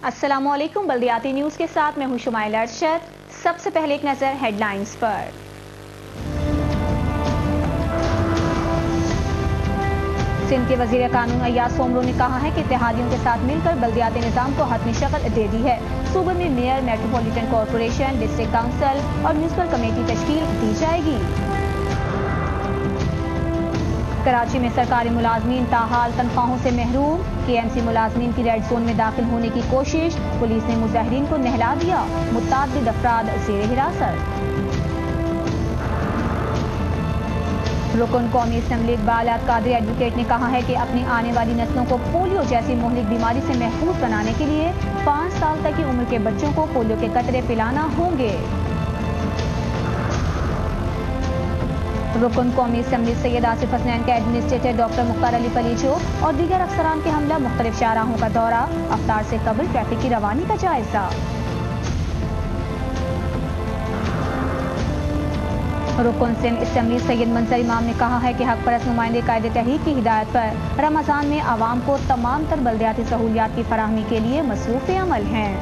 अस्सलामुअलैकुम। बल्दियाती न्यूज़ के साथ मैं हूं शुमाइला अरशद। सबसे पहले एक नज़र हेडलाइंस पर। सिंध के वजीर कानून अय्याज सोमरो ने कहा है कि इत्तेहादियों के साथ मिलकर बल्दियाती निज़ाम को हतमी शक्ल दे दी है। सूबे में mayor, metropolitan corporation, district council और म्यूनिसिपल कमेटी तश्कील दी जाएगी। कराची में सरकारी मुलाजमीन ताहाल तनख्वाहों से महरूम। KMC मुलाजमीन की रेड जोन में दाखिल होने की कोशिश, पुलिस ने मुजाहिरीन को नहला दिया। मुतअद्दिद अफराद ज़ेर हिरासत। रुकन कौमी असम्बली इकबाल कादरी एडवोकेट ने कहा है कि अपनी आने वाली नस्लों को पोलियो जैसी मुहलिक बीमारी से महफूज बनाने के लिए 5 साल तक की उम्र के बच्चों को पोलियो के कतरे पिलाना होंगे। रुकन कौमी असम्बली सैयद आसिफ हसनैन के एडमिनिस्ट्रेटर डॉक्टर मुख्तार अली पलीचो और दीगर अफसरान के हमला, मुख्तलिफ शाहराहों का दौरा, अफ्तार से कबल ट्रैफिक की रवानी का जायजा। रुकन सिंध असम्बली सैयद मंजर इमाम ने कहा है कि हक परस्त नुमाइंदे कायदे तहरीक की हिदायत पर रमजान में आवाम को तमाम तर बल्दियाती सहूलियात की फराहमी के लिए मसरूफ़ अमल हैं।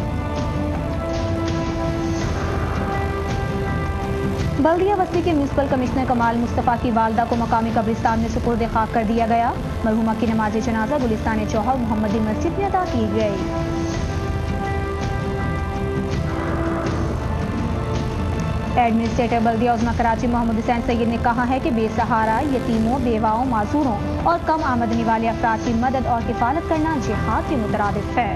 बल्दिया बस्ती के म्यूनिसिपल कमिश्नर कमाल मुस्तफ़ा की वालदा को मकामी कब्रिस्तान में सुपुर्द खाक कर दिया गया। मरहुमा की नमाज जनाजा गुलिस्तान चौहर मोहम्मदी मस्जिद में अदा की गई। एडमिनिस्ट्रेटर बल्दिया उज़्मा कराची मोहम्मद हुसैन सैयद ने कहा है कि बेसहारा, यतीमों, बेवाओं, माजूरों और कम आमदनी वाले अफराद की मदद और किफालत करना जिहाद के मुतरादिफ है।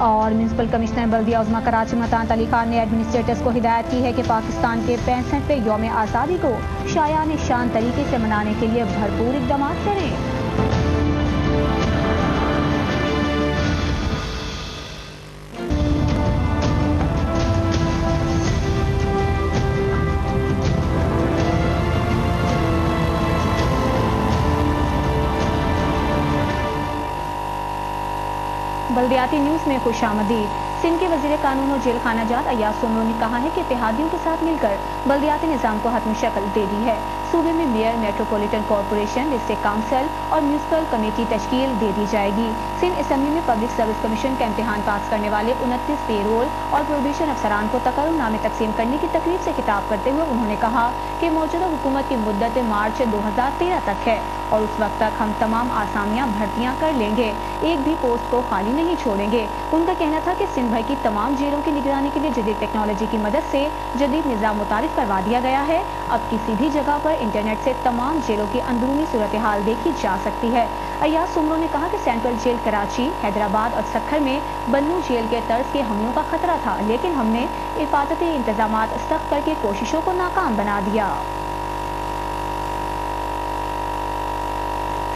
और म्यूनिसिपल कमिश्नर बल्दिया उज़्मा कराची मतान अली खान ने एडमिनिस्ट्रेटर्स को हिदायत की है कि पाकिस्तान के 65वें यौम आज़ादी को शायान शान तरीके से मनाने के लिए भरपूर इक़दाम करें। बल्दियाती न्यूज़ में खुशामदीद। सिंध के वजीर कानून और जेल खाना जात अय्याज सोमरो ने कहा है कि इत्तेहादियों के साथ मिलकर बल्दियाती निज़ाम को हतमी शक्ल दे दी है। सूबे में mayor, metropolitan corporation, district council और म्यूनिसिपल कमेटी तश्कील दे दी जाएगी। सिंध असम्बली में पब्लिक सर्विस कमीशन का इम्तिहान पास करने वाले 29 पेरोल और प्रोबेशन अफसरान को तकर्रुमनामे तकसीम करने की तकरीब से खिताब करते हुए उन्होंने कहा कि मौजूदा हुकूमत की मुद्दत मार्च 2013 तक है और उस वक्त तक हम तमाम आसामियां भर्तियां कर लेंगे, एक भी पोस्ट को खाली नहीं छोड़ेंगे। उनका कहना था कि सिंध भर की तमाम जेलों की निगरानी के लिए जदीद टेक्नोलॉजी की मदद से जदीद निज़ाम मुतारिफ करवा दिया गया है। अब किसी भी जगह पर इंटरनेट से तमाम जेलों की अंदरूनी सूरत हाल देखी जा सकती है। अय्याज सोमरो ने कहा कि सेंट्रल जेल कराची, हैदराबाद और सक्खर में बन्नू जेल के तर्ज के हमलों का खतरा था, लेकिन हमने हिफाजती इंतजाम सख्त करके कोशिशों को नाकाम बना दिया।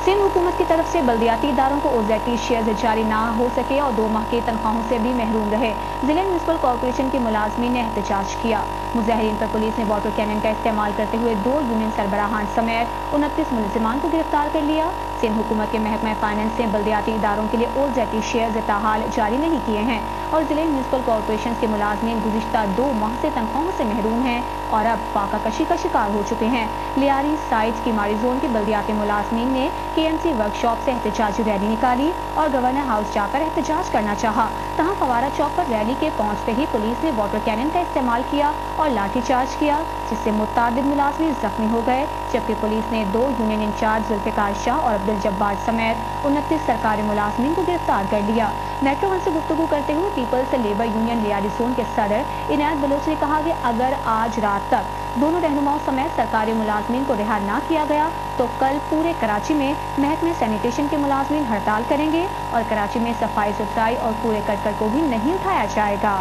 सिंध हुकूमत की तरफ से बल्दियाती इदारों को OZT शेयर जारी ना हो सके और 2 माह की तनख्वाहों से भी महरूम रहे। जिले म्यूनिसिपल कॉरपोरेशन के मुलाजमीन ने एहतजाज किया। मुजाहिरीन पर पुलिस ने वाटर कैनन का इस्तेमाल करते हुए 2 यूनियन सरबराहान समेत 29 मुलजिमान को गिरफ्तार कर लिया। सिंध हुकूमत के महकमा फाइनेंस ने बल्दियाती इदारों के लिए OZT शेयर ताहाल जारी नहीं किए हैं और जिले म्यूनिसिपल कॉरपोरेशन के मुलाजमीन गुज़िश्ता 2 माह से तनख्वाहों से महरूम हैं और अब फाका कशी का शिकार हो चुके हैं। लियारी साइड की मारी जोन के बल्दियाती मुलाजमीन ने KMC वर्कशॉप से एहतजाजी रैली निकाली और गवर्नर हाउस जाकर एहतजाज करना चाहा। तहाँ फवारा चौक पर रैली के पहुंचते ही पुलिस ने वाटर कैनन का इस्तेमाल किया और लाठीचार्ज किया, जिससे मुतअद्दिद मुलाजमीन जख्मी हो गए, जबकि पुलिस ने 2 यूनियन इंचार्ज जुल्फिकार शाह और अब्दुल जब्बार समेत 29 सरकारी मुलाजमीन को गिरफ्तार कर लिया। मेट्रो वन से गुफ्तगू करते हुए peoples labour union Lyari zone के सदर इनायत बलोच ने कहा कि अगर आज रात तक दोनों रहनुमाओं समेत सरकारी मुलाजमीन को रिहा ना किया गया तो कल पूरे कराची में महकमे सैनिटेशन के मुलाजमीन हड़ताल करेंगे और कराची में सफाई सुथराई और कूड़े करकट को भी नहीं उठाया जाएगा।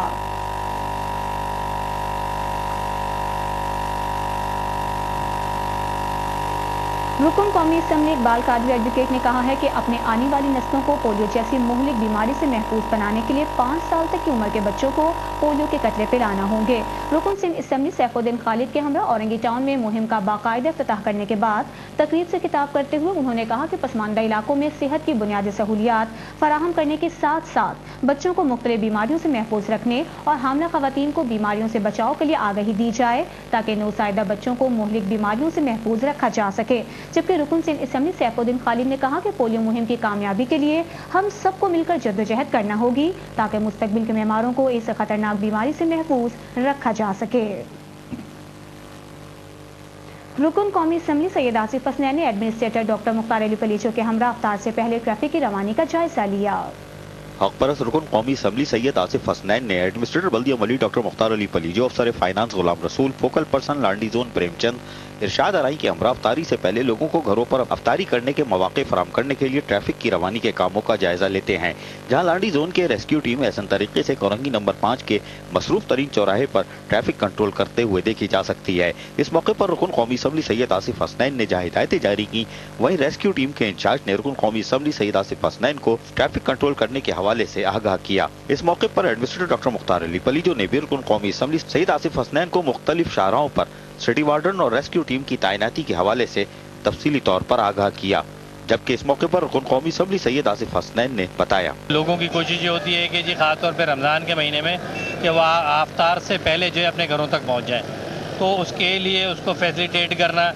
रुकन कौमी असम्बली इकबाल कादरी एडवोकेट ने कहा है कि अपने आने वाली नस्लों को पोलियो जैसी मुहलिक बीमारी से महफूज बनाने के लिए 5 साल तक की उम्र के बच्चों को पोलियो के कतरे पिलाना होंगे। रुकन सिंध असम्बली सैफुद्दीन खालिद के हमरा औरंगी टाउन में मुहिम का बाकायदा इफ्तिताह करने के बाद तकरीब से खिताब करते हुए उन्होंने कहा कि पसमानदा इलाकों में सेहत की बुनियादी सहूलियात फराहम करने के साथ साथ बच्चों को मुख्तलिफ बीमारियों से महफूज रखने और हामला खवातीन को बीमारियों से बचाव के लिए आगाही दी जाए ताकि नौसाइदा बच्चों को मुहलिक बीमारियों से महफूज रखा जा सके। जबकि रुकन सिंध असेंबली सैफुद्दीन खालिद ने कहा कि पोलियो मुहिम की कामयाबी के लिए हम सबको मिलकर जद्दोजहद करना होगी ताकि मुस्तकबिल के मेहमारों को इस खतरनाक बीमारी से महफूज रखा जा सके। रुकन कौमी असेंबली सैयद आसिफ हसनैन ने एडमिनिस्ट्रेटर डॉक्टर मुख्तार अली पलीजो के हमरा अफ्तार से पहले ट्रैफिक की रवानी का जायजा लिया। हक परस्त रुकन कौमी असेंबली सैयद आसिफ हसनैन ने एडमिनिस्ट्रेटर बल्दिया मली डॉक्टर मुख्तार अली पलीजो, अफसर finance Ghulam Rasool, focal person Landi zone Premchand, Irshad Arain के हमरा अफ्तारी से पहले लोगों को घरों पर अफ्तारी करने के मौके फराहम करने के लिए ट्रैफिक की रवानी के कामों का जायजा लेते हैं। जहां लांडी जोन के रेस्क्यू टीम ऐसा तरीके से कोरंगी नंबर 5 के मसरूफ तरीन चौराहे पर ट्रैफिक कंट्रोल करते हुए देखी जा सकती है। इस मौके पर रुकन कौमी असेंबली सैयद आसिफ हसनैन ने जहां हिदायतें जारी की, वहीं रेस्क्यू टीम के इंचार्ज ने रुकन कौमी असेंबली सैयद आसिफ हसनैन को ट्रैफिक कंट्रोल करने के हवाले से आगाह किया। इस मौके पर एडमिनिस्ट्रेटर डॉक्टर मुख्तार अली पलीजो ने भी रुकन कौमी असेंबली सैयद आसिफ हसनैन को मुख्तलिफ शाहराहों पर सिटी वार्डन और रेस्क्यू टीम की तैनाती के हवाले से तफसीली तौर पर आगाह किया। जबकि इस मौके पर रुकन कौमी असेंबली सैयद आसिफ हसनैन ने बताया, लोगों की कोशिश ये होती है कि जी खास तौर पर रमज़ान के महीने में कि वह आफ्तार से पहले जो है अपने घरों तक पहुंच जाए, तो उसके लिए उसको फैसिलिटेट करना,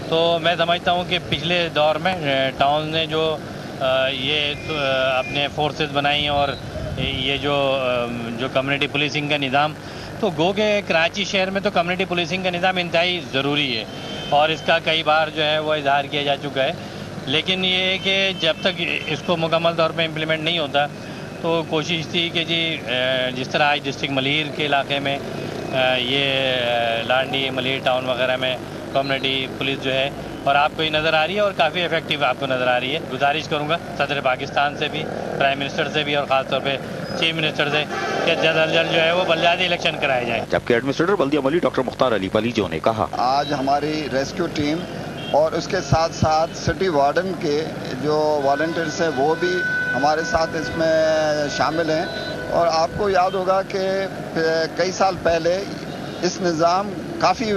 तो मैं समझता हूं कि पिछले दौर में टाउन ने जो ये अपने फोर्सेस बनाई और ये जो कम्युनिटी पुलिसिंग का निज़ाम, तो गो के कराची शहर में तो कम्युनिटी पुलिसिंग का निज़ाम इंतहाई ज़रूरी है और इसका कई बार जो है वो इजहार किया जा चुका है। लेकिन ये है कि जब तक इसको मुकम्मल तौर पे इम्प्लीमेंट नहीं होता, तो कोशिश थी कि जी जिस तरह आज डिस्ट्रिक्ट मलीर के इलाके में ये लांडी मलीर टाउन वगैरह में कम्युनिटी पुलिस जो है और आपको ये नज़र आ रही है और काफ़ी इफेक्टिव आपको नज़र आ रही है। गुजारिश करूँगा सदर पाकिस्तान से भी, प्राइम मिनिस्टर से भी और ख़ास तौर पे चीफ मिनिस्टर से कि जल्द अज जल्द जो है वो बलदियाती इलेक्शन कराए जाए। जबकि एडमिनिस्ट्रेटर बल्दिया मली डॉक्टर मुख्तार अली पलीजो ने कहा, आज हमारी रेस्क्यू टीम और उसके साथ साथ सिटी वार्डन के जो वॉलंटियर्स हैं वो भी हमारे साथ इसमें शामिल हैं। और आपको याद होगा कि कई साल पहले इस निज़ाम काफ़ी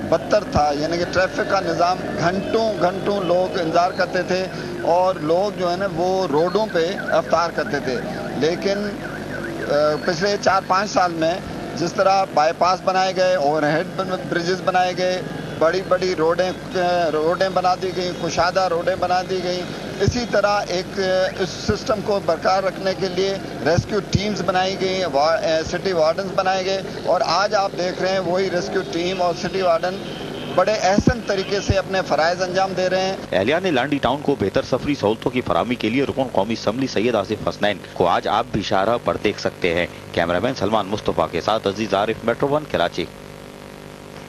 बदतर था, यानी कि ट्रैफिक का निज़ाम घंटों लोग इंतज़ार करते थे और लोग जो है ना वो रोडों पे अफ्तार करते थे। लेकिन पिछले 4-5 साल में जिस तरह बाईपास बनाए गए, ओवरहेड ब्रिजेस बनाए गए, बड़ी रोडें बना दी गई, कुशादा रोडें बना दी गई, इसी तरह एक इस सिस्टम को बरकरार रखने के लिए रेस्क्यू टीम्स बनाई गई, सिटी वार्डन्स बनाए गए और आज आप देख रहे हैं वही रेस्क्यू टीम और सिटी वार्डन बड़े अहसन तरीके से अपने फराइज अंजाम दे रहे हैं। एहलिया ने लांडी टाउन को बेहतर सफरी सहूलतों की फराहमी के लिए रुकन कौमी असेंबली सैयद आसिफ हसनैन को आज आप भी शाहराह पर देख सकते हैं। कैमरामैन सलमान मुस्तफा के साथ अजीज आरिफ, मेट्रो 1 कराची।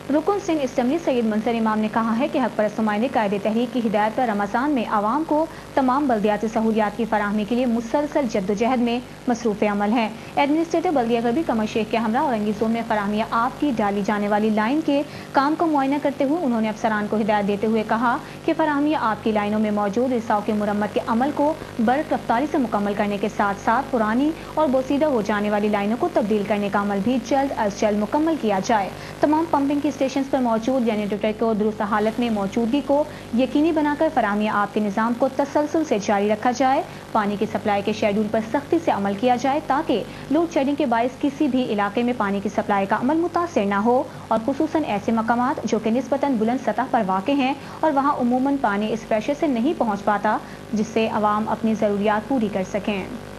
रुकन सिंध असेंबली सैयद मंसर इमाम ने कहा है कि हक परस्त नुमाइंदे कायदे तहरीक की हिदायत पर रमज़ान में आवाम को तमाम बल्दियाती सहूलियात की फराहमी के लिए मुसलसल जद्दोजहद में मसरूफ़ अमल हैं। एडमिनिस्ट्रेटर बल्दिया गरबी कमर शेख के हमरा औरंगी जोन में फराहमिया आप की डाली जाने वाली लाइन के काम का मुआयना करते हुए उन्होंने अफसरान को हिदायत देते हुए कहा कि फराहमिया आप की लाइनों में मौजूद रिसाव की मुरम्मत के अमल को बरक़ रफ्तारी से मुकम्मल करने के साथ साथ पुरानी और बोसीदा हो जाने वाली लाइनों को तब्दील करने का अमल भी जल्द अज जल्द मुकम्मल किया जाए। तमाम पंपिंग की स्टेशन पर मौजूद जनरेटर को दुरुस्त हालत में मौजूदगी को यकीनी बनाकर फराहमिया आप के निज़ाम को तसलसल से जारी रखा जाए। पानी की सप्लाई के शेड्यूल पर सख्ती से अमल किया जाए ताकि लोड शेडिंग के बायस किसी भी इलाके में पानी की सप्लाई का अमल मुतासिर न हो और खुसूसन ऐसे मकामात जो कि निस्बतन बुलंद सतह पर वाक़े हैं और वहाँ उमूमन पानी इस प्रेशर से नहीं पहुँच पाता जिससे अवाम अपनी ज़रूरियात पूरी कर सकें।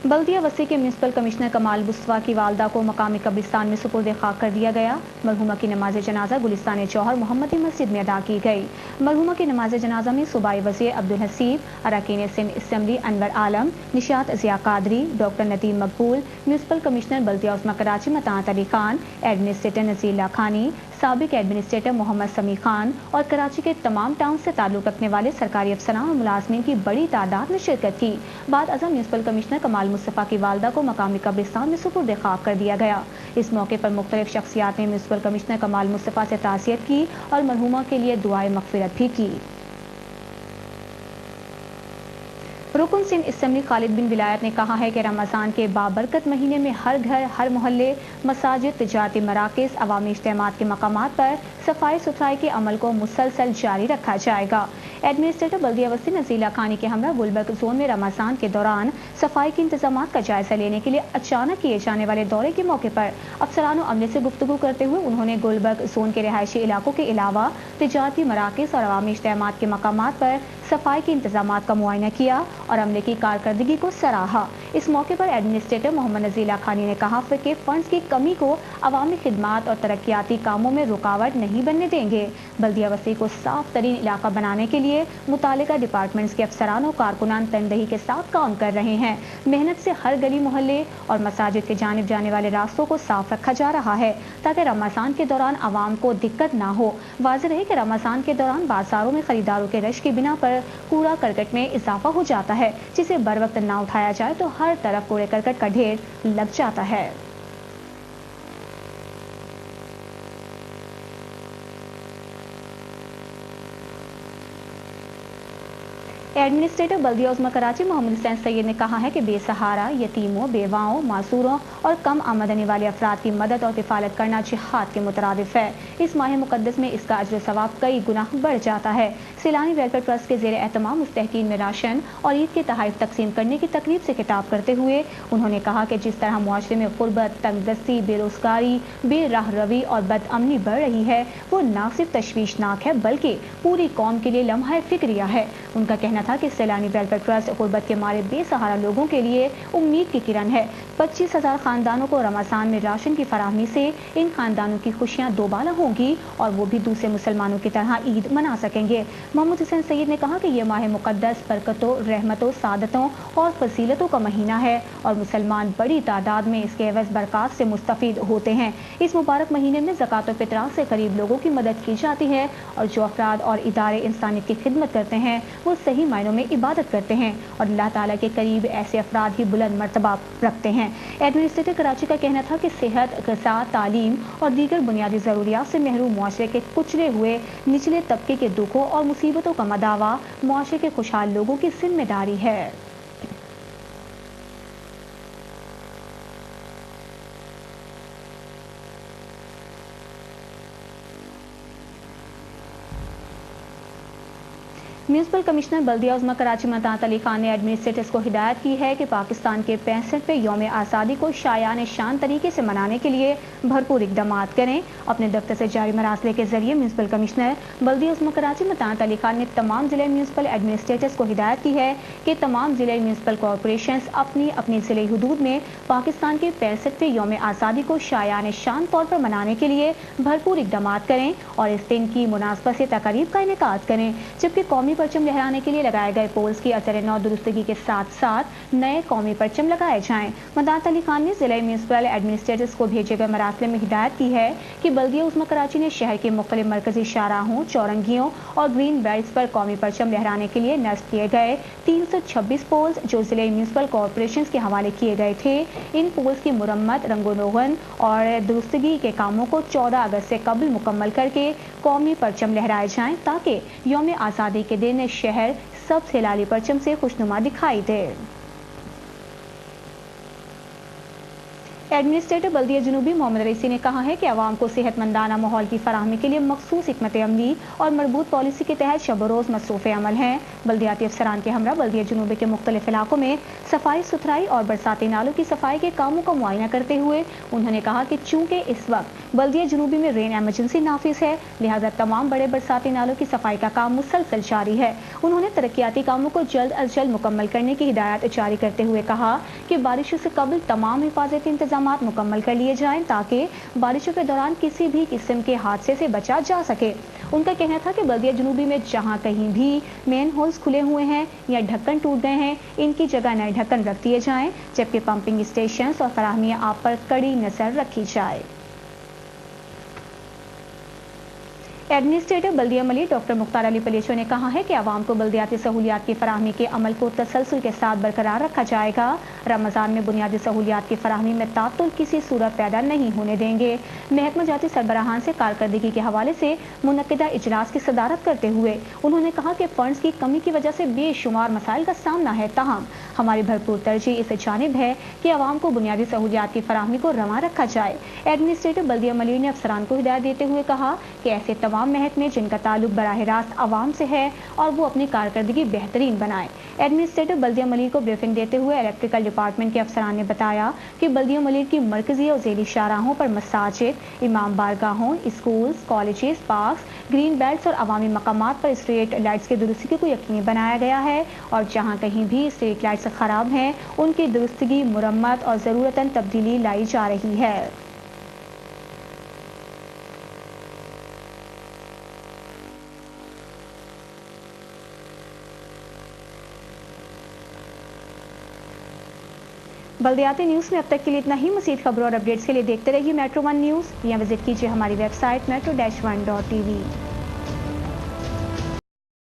बल्दिया वसी के म्यूनसिपल कमिश्नर कमाल बुस्वा की वालदा को मकामी कब्रिस्तान में सुपुर्द खाक कर दिया गया। मरहुमा की नमाज जनाजा गुलिस्तान जौहर मोहम्मदी मस्जिद में अदा की गई। मरहुमा की नमाज जनाजा में सूबाई वज़ीर अब्दुल हसीब, अरकान सिंध असेंबली अनवर आलम, निशात ज़िया कादरी, डॉक्टर नदीम मकबूल, म्यूनसिपल कमिश्नर बल्दिया उस्मा कराची मताअत अली खान, एडमिनिस्ट्रेटर नज़ीर खानी, साबिक एडमिनिस्ट्रेटर मोहम्मद समी खान और कराची के तमाम टाउन से ताल्लुक़ रखने वाले सरकारी अफसरान और मुलाजमीन की बड़ी तादाद में शिरकत की। बाद अज़म म्यूनसिपल कमिश्नर कमाल मुस्तफ़ा की वालदा को मकामी कब्रिस्तान में सुपुर्द खाक कर दिया गया। इस मौके पर मुख्तलिफ शख्सियात ने म्यूनसिपल कमिश्नर कमाल मुस्तफ़ा से ताज़ियत की और मरहुमा के लिए दुआए मग़फ़िरत भी की। रुकन सिंध असेंबली खालिद बिन विलायत ने कहा है कि रमज़ान के बाबरकत महीने में हर घर, हर मोहल्ले, मसाजिद, तिजारती मराकज़, अवामी इज्तिमात के मकामात पर सफाई सुथराई के अमल को मुसलसल जारी रखा जाएगा। एडमिनिस्ट्रेटर बल्दिया वसी नजीला खानी के हमरा गुलबर्ग जोन में रमजान के दौरान सफाई के इंतजाम का जायजा लेने के लिए अचानक किए जाने वाले दौरे के मौके पर अफसरान और अमले से गुफ्तगू करते हुए उन्होंने गुलबर्ग जोन के रिहायशी इलाकों के अलावा तिजारती मराकज़ और अवामी इज्तिमात के मकामात पर सफाई के इंतजाम का मुआयना किया और अमले की कारकर्दगी को सराहा। इस मौके पर एडमिनिस्ट्रेटर मोहम्मद नजीला खानी ने कहा कि फंड्स की कमी को अवामी खिदमात और तरक्याती कामों में रुकावट नहीं बनने देंगे। बल्दिया वसी को साफ तरीन इलाका बनाने के लिए मुतालिका डिपार्टमेंट्स के अफसरान और कारकुनान तनदही के साथ काम कर रहे हैं। मेहनत से हर गली मोहल्ले और मसाजिद के जानिब जाने वाले रास्तों को साफ रखा जा रहा है ताकि रमजान के दौरान आवाम को दिक्कत ना हो। वाज़ेह रहे कि रमजान के दौरान बाजारों में खरीदारों के रश की बिना पर कूड़ा करकट में इजाफा हो जाता है, जिसे बर वक्त ना उठाया जाए तो हर तरफ कूड़े करकट का ढेर लग जाता है। एडमिनिस्ट्रेटर बल्दिया उज़्मा कराची मोहम्मद हुसैन सैयद ने कहा है कि बेसहारा, यतीमों, बेवाओं, मासूरों और कम आमदनी वाले अफराद की मदद और किफ़ालत करना जिहाद के मुतरादिफ है। इस माह मुक़द्दस में इसका अज्र सवाब कई गुना बढ़ जाता है। सैलानी वेलफेयर ट्रस्ट के ज़ेर एहतमाम मुस्तहकीन में राशन और ईद के तोहफ़े तकसीम करने की तकरीब से खिताब करते हुए उन्होंने कहा कि जिस तरह मुआशरे में गुर्बत, तंगदस्ती, बेरोजगारी, बेराह रवी और बदअमनी बढ़ रही है वो न सिर्फ तशवीशनाक है बल्कि पूरी कौम के लिए लम्हा फिक्रिया है। उनका कहना था कि सैलानी वेलफेयर ट्रस्ट गुर्बत के मारे बेसहारा लोगों के लिए उम्मीद की किरण है। 25,000 खानदानों को रमजान में राशन की फराहमी से इन खानदानों की खुशियां दोबारा होंगी और वो भी दूसरे मुसलमानों की तरह ईद मना सकेंगे। मोहम्मद हुसैन सैयद ने कहा कि यह माह मुक़द्दस बरकतों, रहमतों, सादतों और फजीलतों का महीना है और मुसलमान बड़ी तादाद में इसके एवज़ बरक़ात से मुस्तफ़ीद होते हैं। इस मुबारक महीने में ज़कात और फितरात से गरीब लोगों की मदद की जाती है और जो अफराद और इदारे इंसानियत की खिदमत करते हैं वो सही मायनों में इबादत करते हैं और अल्लाह ताला के करीब ऐसे अफराद ही बुलंद मर्तबा रखते हैं। एडमिनिस्ट्रेटर कराची का कहना था कि सेहत, ग़िज़ा, तालीम और दीगर बुनियादी ज़रूरियात से महरूम मुआशरे के कुचले हुए निचले तबके के दुखों और मुसीबतों का मदावा मुआशरे के खुशहाल लोगों की जिम्मेदारी है। म्यूनसिपल कमिश्नर बल्दिया उज़्मा कराची मतात अली खान ने एडमिनिस्ट्रेटर्स को हिदायत की है कि पाकिस्तान के 65वें यौम आज़ादी को शायान शान तरीके से मनाने के लिए भरपूर इक़दाम करें। अपने दफ्तर से जारी मरासले के जरिए म्यूनसिपल कमिश्नर बल्दिया उज़्मा कराची मतात अली खान ने तमाम ज़िले म्यूनसिपल एडमिनिस्ट्रेटर्स को हिदायत की है कि तमाम ज़िले म्यूनसिपल कॉरपोरेशन अपनी अपनी ज़िले हदूद में पाकिस्तान के 65वें यौम आज़ादी को शायान शान तौर पर मनाने के लिए भरपूर इक़दाम करें और इस दिन की मुनासबत से तक़रीब का इनेकाद करें, जबकि कौमी परचम लहराने के लिए लगाए गए पोल्स की असर नौ दुरुस्तगी के साथ साथ नए कौमी परचम लगाए जाएं। मदात अली खान ने जिला म्यूनसिपल एडमिनिस्ट्रेटर्स को भेजे गए मरासले में हिदायत की है कि बल्दिया उज़्मा कराची ने शहर के मुख्तलिफ मरकजी शाहराहों, चौरंगियों और ग्रीन बेल्ट्स पर कौमी परचम लहराने के लिए नस्ब किए गए 326 पोल्स जो जिले म्यूनसिपल कॉरपोरेशन के हवाले किए गए थे। इन पोल्स की मुरम्मत, रंगोनोगन और दुरुस्तगी के कामों को 14 अगस्त से कबल मुकम्मल करके कौमी परचम लहराए जाएं ताकि यौम आज़ादी के दिन शहर सबसे लाली परचम से खुशनुमा दिखाई दे। एडमिनिस्ट्रेटर बल्दिया जनूबी मोहम्मद रईसी ने कहा है कि आवाम को सेहतमंदाना माहौल की फराहमी के लिए मखसूस हिकमत अमली और मरबूत पॉलिसी के तहत शब रोज़ मसरूफ़ अमल हैं। बल्दियाती अफसरान के हमरा बल्दिया जनूबी के मुख्तलिफ इलाकों में सफाई सुथराई और बरसाती नालों की सफाई के कामों का मुआयना करते हुए उन्होंने कहा कि चूँकि इस वक्त बल्दिया जनूबी में रेन एमरजेंसी नाफिज है, लिहाजा तमाम बड़े बरसाती नालों की सफाई का काम मुसलसल जारी है। उन्होंने तरक्याती कामों को जल्द अज जल्द मुकम्मल करने की हिदायत जारी करते हुए कहा कि बारिशों से कबल तमाम हिफाजती इंतजाम मुकम्मल कर लिए जाएं ताकि बारिशों के दौरान किसी भी किस्म के हादसे से बचा जा सके। उनका कहना था कि बल्दिया जनूबी में जहां कहीं भी मेन होल्स खुले हुए हैं या ढक्कन टूट गए हैं, इनकी जगह नए ढक्कन रख दिए जाएं, जबकि पंपिंग स्टेशन और फराहमी आप पर कड़ी नजर रखी जाए। एडमिनिस्ट्रेटर बल्दिया मलिक डॉक्टर मुख्तार अली पलेचो ने कहा है कि आवाम को बल्दियाती सहूलियात की फराहमी के अमल को तसलसल के साथ बरकरार रखा जाएगा। रमजान में बुनियादी सहूलियात की फराहमी में तातुल किसी सूरत पैदा नहीं होने देंगे। महकमा जाती सरबराहान से कारकर्दगी के हवाले से मुनक्किदा इजलास की सदारत करते हुए उन्होंने कहा कि फंड्स की कमी की वजह से बेशुमार मसाइल का सामना है, ताहम हमारी भरपूर तरजीह इस जानिब है कि आवाम को बुनियादी सहूलियात की फराहमी को रवा रखा जाए। एडमिनिस्ट्रेटर बल्दिया मलिक ने अफसरान को हिदायत देते हुए कहा कि ऐसे عوام محکمے جن کا تعلق براہ راست عوام سے ہے اور وہ اپنی کارکردگی بہترین بنائیں۔ ایڈمنسٹریٹر بلدیہ ملیر کو بریفنگ دیتے ہوئے الیکٹریکل ڈپارٹمنٹ کے افسران نے بتایا کہ بلدیہ ملیر کی مرکزی اور ذیلی شاہراہوں پر مساجد، امام بارگاہوں، schools, colleges, parks, green belts اور عوامی مقامات پر اسٹریٹ لائٹس کی درستگی کو یقینی بنایا گیا ہے اور جہاں کہیں بھی اسٹریٹ لائٹس خراب ہیں ان کی درستگی، مرمت اور ضرورتاً تبدیلی لائی جا رہی ہے۔ بلدیاتی نیوز میں اب تک کے لیے اتنا ہی۔ مزید خبروں اور اپڈیٹس کے لیے دیکھتے رہیے میٹرو ون نیوز یا وزٹ کیجیے ہماری ویب سائٹ metro-1.tv۔